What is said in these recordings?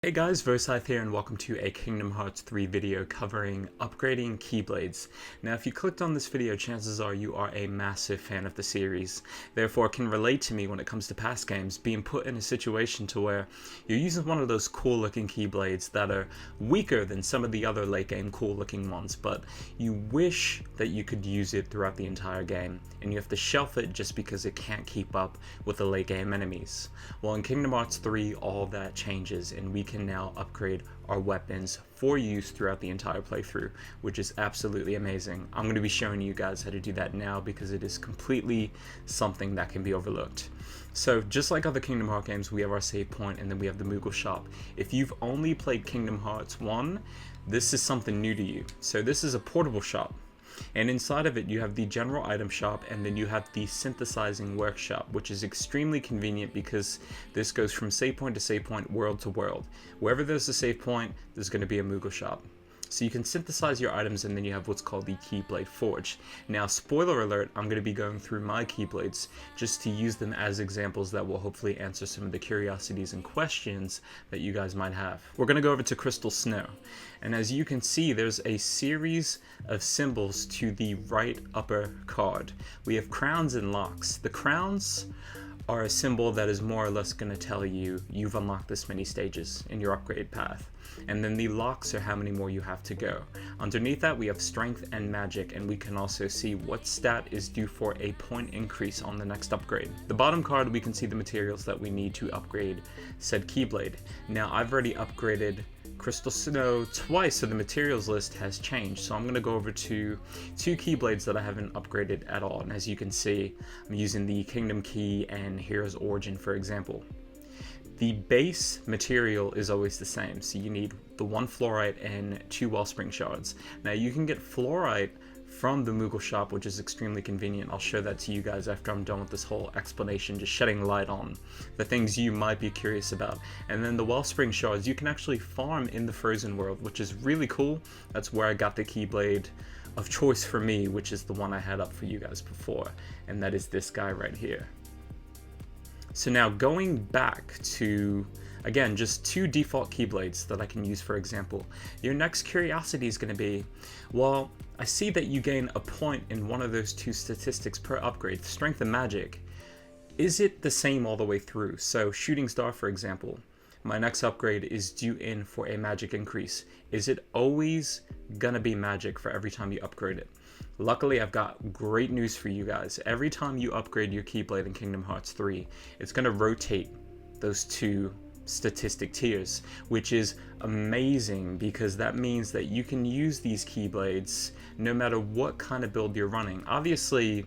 Hey guys, Vhosythe here and welcome to a Kingdom Hearts 3 video covering upgrading Keyblades. Now if you clicked on this video, chances are you are a massive fan of the series, therefore can relate to me when it comes to past games, being put in a situation to where you're using one of those cool looking Keyblades that are weaker than some of the other late game cool looking ones, but you wish that you could use it throughout the entire game, and you have to shelf it just because it can't keep up with the late game enemies. Well, in Kingdom Hearts 3 all that changes and we can now upgrade our weapons for use throughout the entire playthrough, which is absolutely amazing. I'm going to be showing you guys how to do that now because it is completely something that can be overlooked. So just like other Kingdom Hearts games, we have our save point and then we have the Moogle Shop. If you've only played Kingdom Hearts 1, this is something new to you. So this is a portable shop. And inside of it you have the general item shop and then you have the synthesizing workshop, which is extremely convenient because this goes from save point to save point, world to world. Wherever there's a save point, there's going to be a Moogle shop. So you can synthesize your items and then you have what's called the Keyblade Forge. Now, spoiler alert, I'm going to be going through my Keyblades just to use them as examples that will hopefully answer some of the curiosities and questions that you guys might have. We're going to go over to Crystal Snow. And as you can see, there's a series of symbols to the right upper card. We have crowns and locks. The crowns are a symbol that is more or less going to tell you you've unlocked this many stages in your upgrade path. And then the locks are how many more you have to go. Underneath that we have strength and magic, and we can also see what stat is due for a point increase on the next upgrade. The bottom card we can see the materials that we need to upgrade said Keyblade. Now I've already upgraded Crystal Snow twice, so the materials list has changed. So I'm going to go over to two Keyblades that I haven't upgraded at all, and as you can see I'm using the Kingdom Key and Hero's Origin for example. The base material is always the same, so you need the 1 fluorite and 2 wellspring shards. Now you can get fluorite from the Moogle Shop, which is extremely convenient. I'll show that to you guys after I'm done with this whole explanation, just shedding light on the things you might be curious about. And then the wellspring shards you can actually farm in the frozen world, which is really cool. That's where I got the Keyblade of choice for me, which is the one I had up for you guys before, and that is this guy right here. So now going back to, again, just 2 default Keyblades that I can use for example, your next curiosity is going to be, well, I see that you gain a point in one of those 2 statistics per upgrade, strength and magic. Is it the same all the way through? So Shooting Star for example, my next upgrade is due in for a magic increase. Is it always gonna be magic for every time you upgrade it? Luckily, I've got great news for you guys. Every time you upgrade your Keyblade in Kingdom Hearts 3, it's going to rotate those 2 statistic tiers, which is amazing because that means that you can use these Keyblades no matter what kind of build you're running. Obviously,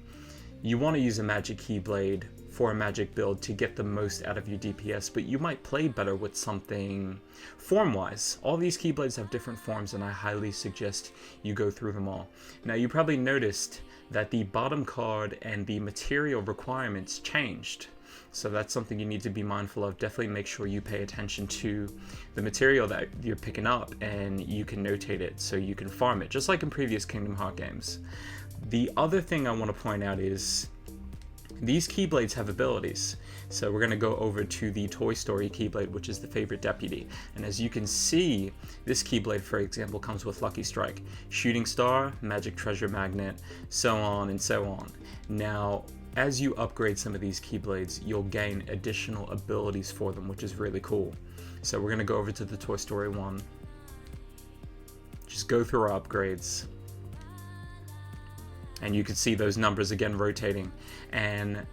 you want to use a magic Keyblade for a magic build to get the most out of your DPS, but you might play better with something form-wise. All these Keyblades have different forms and I highly suggest you go through them all. Now you probably noticed that the bottom card and the material requirements changed. So that's something you need to be mindful of. Definitely make sure you pay attention to the material that you're picking up and you can notate it so you can farm it, just like in previous Kingdom Hearts games. The other thing I want to point out is these Keyblades have abilities. So we're going to go over to the Toy Story Keyblade, which is the favorite deputy. And as you can see, this Keyblade, for example, comes with Lucky Strike, Shooting Star, Magic Treasure Magnet, so on and so on. Now, as you upgrade some of these Keyblades, you'll gain additional abilities for them, which is really cool. So we're going to go over to the Toy Story one. Just go through our upgrades. And you can see those numbers again rotating. And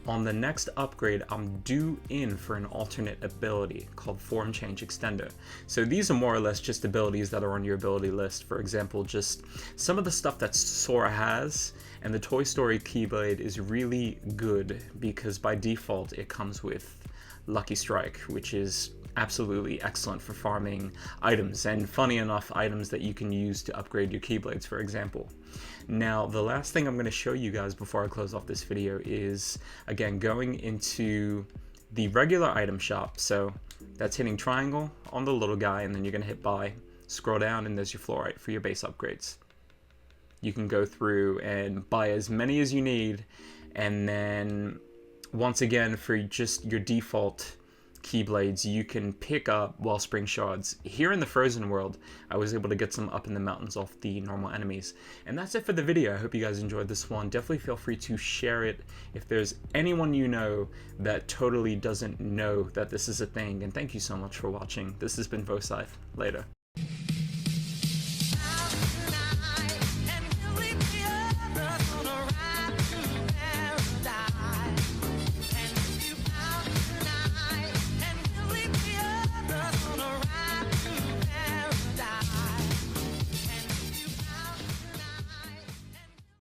on the next upgrade, I'm due in for an alternate ability called Form Change Extender. So these are more or less just abilities that are on your ability list. For example, just some of the stuff that Sora has, and the Toy Story Keyblade is really good because by default it comes with Lucky Strike, which is absolutely excellent for farming items, and funny enough, items that you can use to upgrade your Keyblades, for example. Now, the last thing I'm going to show you guys before I close off this video is, again, going into the regular item shop. So that's hitting triangle on the little guy, and then you're going to hit buy, scroll down, and there's your fluorite for your base upgrades. You can go through and buy as many as you need, and then once again, for just your default Keyblades you can pick up Wellspring Shards. Here in the Frozen world, I was able to get some up in the mountains off the normal enemies. And that's it for the video. I hope you guys enjoyed this one. Definitely feel free to share it if there's anyone you know that totally doesn't know that this is a thing. And thank you so much for watching. This has been Vhosythe. Later.